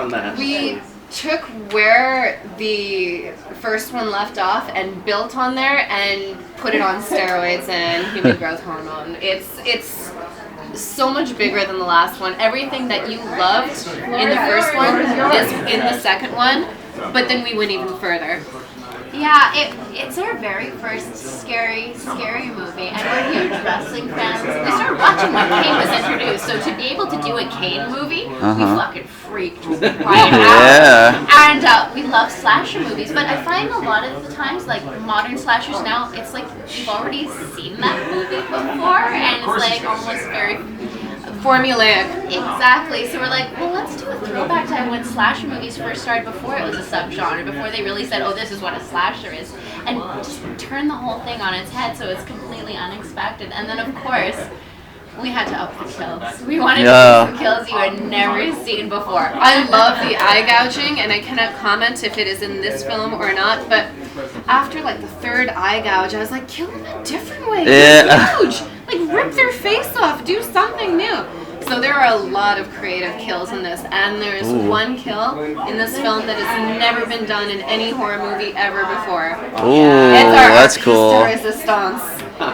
on that. We took where the first one left off and built on there and put it on steroids and human growth hormone. It's so much bigger than the last one. Everything that you loved in the first one is in the second one, but then we went even further. Yeah, it's our very first scary movie, and we're huge wrestling fans. We started watching when Kane was introduced, so to be able to do a Kane movie, we fucking freaked right out. And we love slasher movies, but I find a lot of the times, like modern slashers now, it's like you've already seen that movie before, and it's like almost very formulaic. Exactly. So we're like, well, let's do a throwback time when slasher movies first started, before it was a subgenre, before they really said, oh, this is what a slasher is, and just turn the whole thing on its head so it's completely unexpected. And then, of course, we had to up the kills. We wanted to do some kills you had never seen before. I love the eye gouging, and I cannot comment if it is in this film or not, but after like the third eye gouge, I was like, kill them a different way. Yeah. Huge. Like, rip their face off. Do something new. So there are a lot of creative kills in this, and there's one kill in this film that has never been done in any horror movie ever before. Ooh, it's our that's cool. resistance.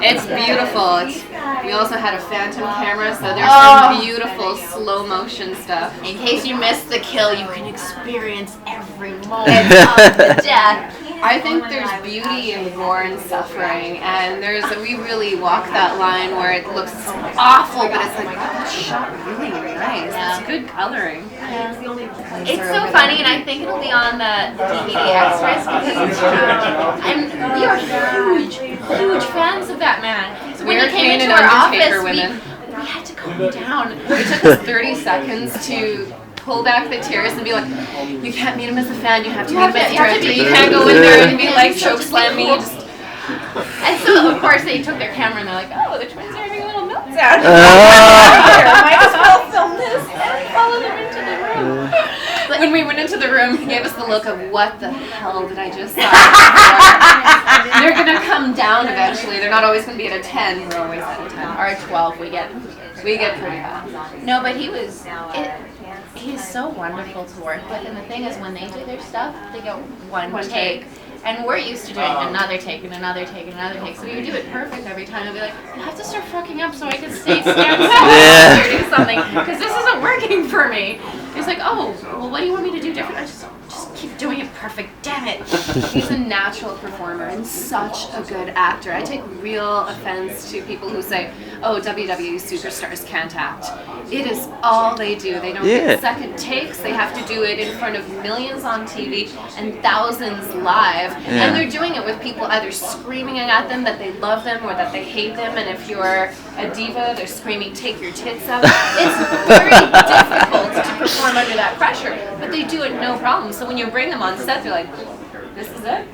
It's beautiful. We also had a phantom camera, so there's some beautiful slow motion stuff. In case you missed the kill, you can experience every moment of the death. I think there's beauty in gore and suffering, and we really walk that line where it looks awful, but it's like, oh, it's shot really nice. It's good coloring. It's so funny, and I think it'll be on the DVD extras because we are huge fans of that man. So when he came into our office, we had to calm down. It took us 30 seconds to pull back the tears and be like, you can't meet him as a fan, you have to meet him as a director. You can't go in there and be like, choke slam me. And so, of course, they took their camera and they're like, oh, the twins are having a little meltdown. Might as well film this and follow them into the room. But when we went into the room, he gave us the look of, what the hell did I just say? They're going to come down eventually. They're not always going to be at a 10. We're always at a 10. Or a 12. We get pretty high. No, but he's so wonderful to work with, and the thing is, when they do their stuff, they go one take. And we're used to doing another take and another take and another take, so we would do it perfect every time. I'd be like, I have to start fucking up so I can stay stand still or do something, because this isn't working for me. It's like, oh, well, what do you want me to do different? I just keep doing it perfect, damn it. He's a natural performer and such a good actor. I take real offense to people who say, oh, WWE Superstars can't act. It is all they do. They don't get second takes. They have to do it in front of millions on TV and thousands live. And they're doing it with people either screaming at them that they love them or that they hate them. And if you're a diva, they're screaming, take your tits out. It's very difficult to perform under that pressure. But they do it no problem. So when you bring them on set, they're like, this is it?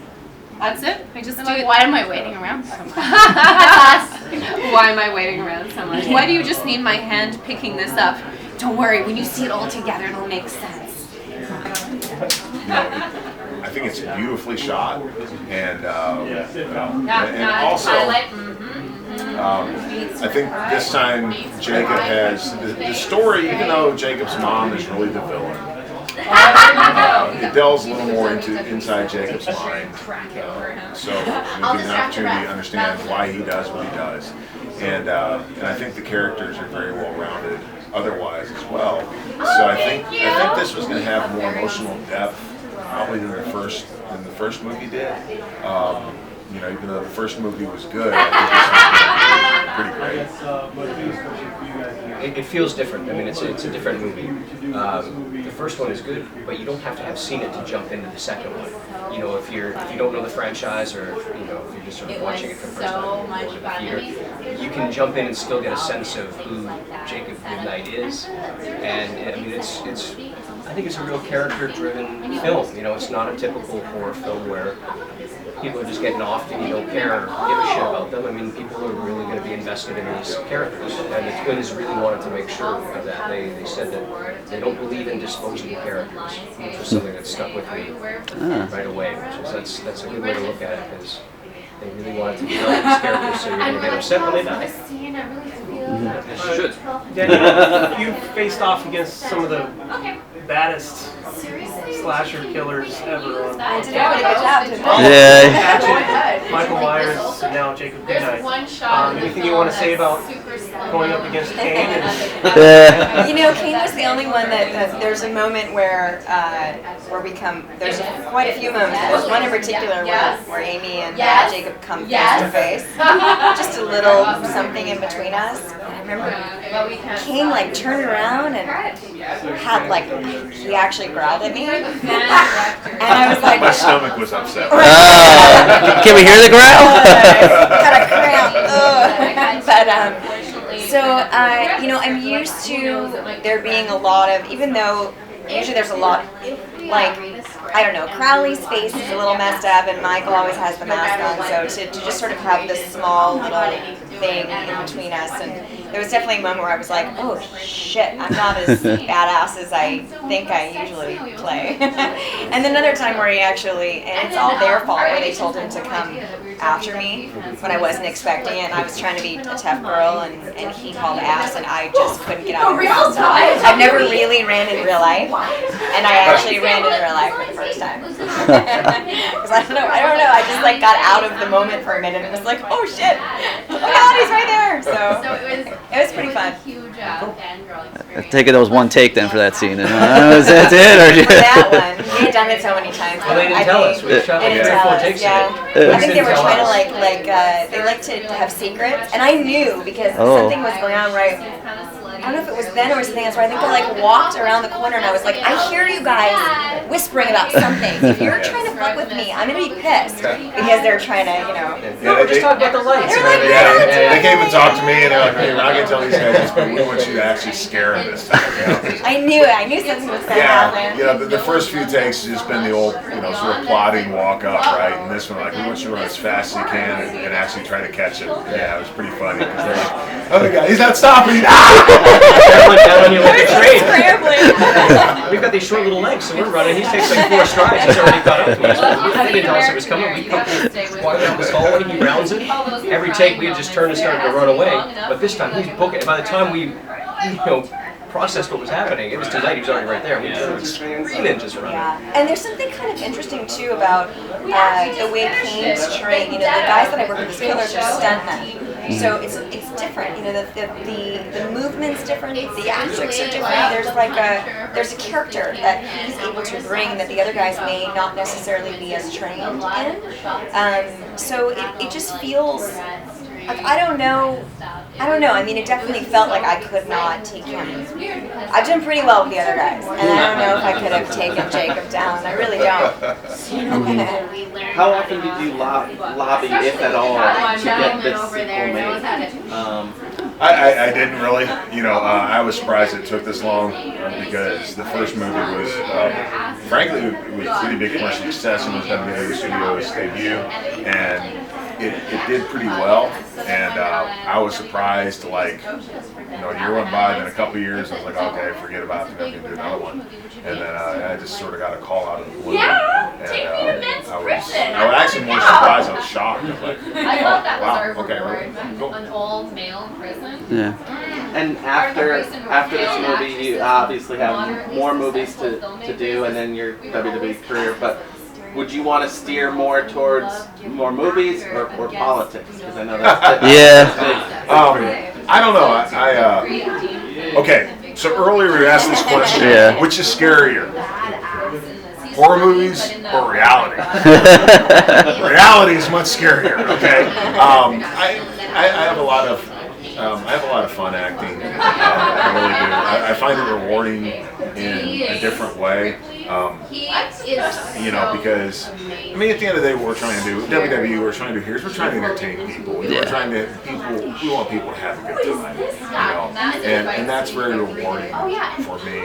That's it? I just do it. Why am I waiting around so much? Why am I waiting around so much? Why do you just need my hand picking this up? Don't worry, when you see it all together, it'll make sense. I think it's beautifully shot, and also, I think this time Jacob has the story. Even though Jacob's mom is really the villain, it delves a little more inside Jacob's mind, so you get an opportunity to understand why he does what he does, and I think the characters are very well rounded otherwise as well. So I think this was going to have more emotional depth probably than the first movie did. Even though the first movie was good, I think this was pretty great. It feels different. I mean, it's a different movie. The first one is good, but you don't have to have seen it to jump into the second one. If you don't know the franchise, or if you're just sort of watching it for the first time in the theater, you can jump in and still get a sense of who Jacob Goodnigh is. And I mean, I think it's a real character-driven film. It's not a typical horror film where people are just getting off and you don't care or give a shit about them. I mean, people are really going to be invested in these characters, and the twins really wanted to make sure of that. They said that they don't believe in disposable characters, which was something that stuck with me right away. That's a good way to look at it, because they really wanted to develop these characters so you're going to get upset when they die. It should. Danielle, you faced off against some of the baddest slasher killers ever on. I did a pretty good job, didn't I? Yeah. Michael Myers and now Jacob Goodnigh. Anything you want to say about going up against Kane? You know, Kane was the only one that there's a moment where we come. There's quite a few moments. There's one in particular where Amy and Jacob come face to face. Just a little something in between us. And I remember Kane like turned around and had like he actually growled at me, and I was like, my stomach was upset. Can we hear the growl? Got a cramp. But so you know, I'm used to there being a lot of, even though usually there's a lot, like, I don't know, Crowley's face is a little messed up and Michael always has the mask on, so to just sort of have this small little thing in between us, and there was definitely a moment where I was like, oh shit, I'm not as badass as I think I usually play. And then another time where he actually, and it's all their fault, where they told him to come after me when I wasn't expecting it, and I was trying to be a tough girl, and he called ass, and I just couldn't get out of it. I've never really ran in real life, and I actually ran in real life for the first time. Because I don't know, I just like got out of the moment for a minute and was like, oh shit, oh my god, he's right there. So it was pretty fun. I take it that was one take then for that scene. Was that it? Or For that one, we had done it so many times. Well, they didn't tell us. We shot like 3 or 4 takes yeah. in it. I think they were trying to they like to have secrets, and I knew because something was going on right. I don't know if it was then or something else, where I think I like walked around the corner and I was like, I hear you guys whispering about something. If you're trying to fuck with me, I'm gonna be pissed because they're trying to, you know. No, we're just talking about the lights. They're like, They came and talked to me, and they're like, hey, we're not going to tell these guys this, but we want you to actually scare them this time. You know? I knew something was going to happen. You know, the first few takes has just been the old, you know, sort of plodding walk up, right? And this one, like, we want you to run as fast as you can and actually try to catch it. Yeah, it was pretty funny because they're like, oh, the guy, he's not stopping. Down on you like a train. Scrambling. We've got these short little legs, so we're running. He takes like 4 strides. He's already caught up to us. He didn't tell us it was coming. We walk down this hallway. He rounds it. Every take, we had just turned and started to run away. But this time, he's booking. By the time we, processed what was happening, it was too late. He was already right there. We were screaming, just running. Yeah, and there's something kind of interesting too about the way Kane's trained. You know, the guys that I work with as killers are stuntmen. So it's different, you know, the movement's different, the actions are different. There's a character that he's able to bring that the other guys may not necessarily be as trained in. So it just feels, I don't know. I mean, it definitely felt like I could not take him. I've done pretty well with the other guys, and I don't know if I could have taken Jacob down. I really don't. How often did you lobby, if at all, to get this sequel made? I didn't really. You know, I was surprised it took this long because the first movie was, frankly, it was a pretty big commercial success. It was WWE Studios debut, and it did pretty well. And I was surprised, like, you know, a year went by, then a couple years, I was like, okay, forget about it, I'm going to do another one. And then I just sort of got a call out of the blue. And I was actually more surprised, I was shocked. I was like, oh, wow, okay, cool. An old male prison. Yeah. And after this movie, you obviously have more movies to do, and then your WWE career, but would you want to steer more towards more movies or politics? Because I know that's big. I don't know. Okay, so earlier we asked this question, which is scarier? Horror movies or reality? Reality is much scarier, okay? I have a lot of fun acting. I really do. I find it rewarding in a different way. You know, because I mean, at the end of the day, what we're trying to do, WWE, we're trying to do here is we're trying to entertain people. We want people to have a good time. You know, and that's very rewarding for me.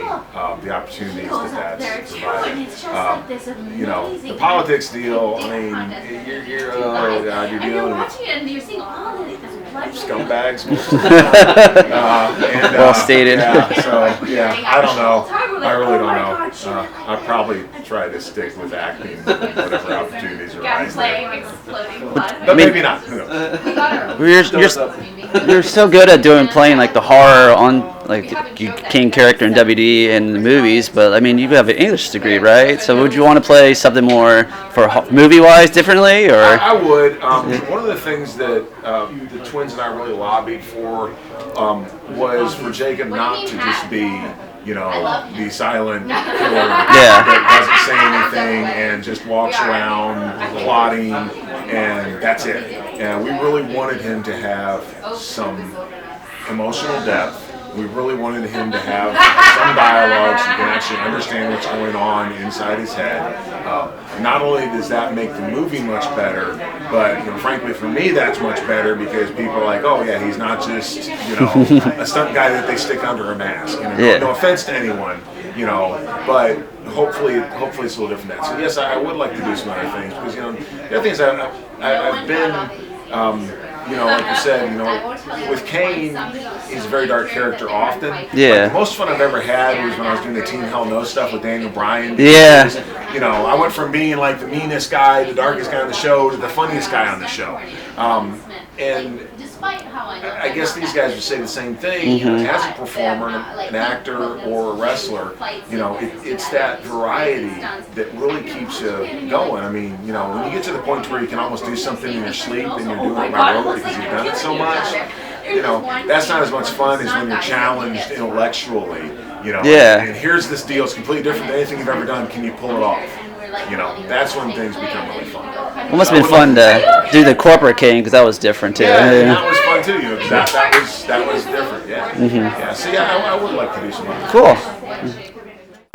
The opportunities that's provided. You know, the politics deal. I mean, you're dealing with scumbags. Well stated. Yeah, so I don't know. I really don't know. I'd probably try to stick with acting, whatever opportunities arise there. But maybe not. Who knows? You're so good at playing like the horror on like Kane character in WWE and the movies, but I mean you have an English degree, right? So would you want to play something more for movie-wise differently, or? I would. One of the things that the twins and I really lobbied for was for Jacob not to just be, the silent killer that doesn't say anything and just walks around plotting and that's it. And we really wanted him to have some emotional depth. We really wanted him to have some dialogue so you can actually understand what's going on inside his head. Not only does that make the movie much better, but frankly for me that's much better because people are like, oh yeah, he's not just a stunt guy that they stick under a mask. No offense to anyone, but hopefully it's a little different than that. So yes, I would like to do some other things because the other thing is I've been. Like you said, with Kane, he's a very dark character often. Yeah. Like, the most fun I've ever had was when I was doing the Team Hell No stuff with Daniel Bryan. Yeah. Because, I went from being like the meanest guy, the darkest guy on the show, to the funniest guy on the show. And I guess these guys would say the same thing. As a performer, an actor, or a wrestler, it's that variety that really keeps you going. I mean, when you get to the point where you can almost do something in your sleep and you're doing it by rote because you've done it so much, that's not as much fun as when you're challenged intellectually. And here's this deal, it's completely different than anything you've ever done. Can you pull it off? That's when things become really fun. It must have been fun to do the corporate Kane because that was different too. Yeah, that was fun too. That was different. Yeah. Yeah. So I would like to do some other. Cool.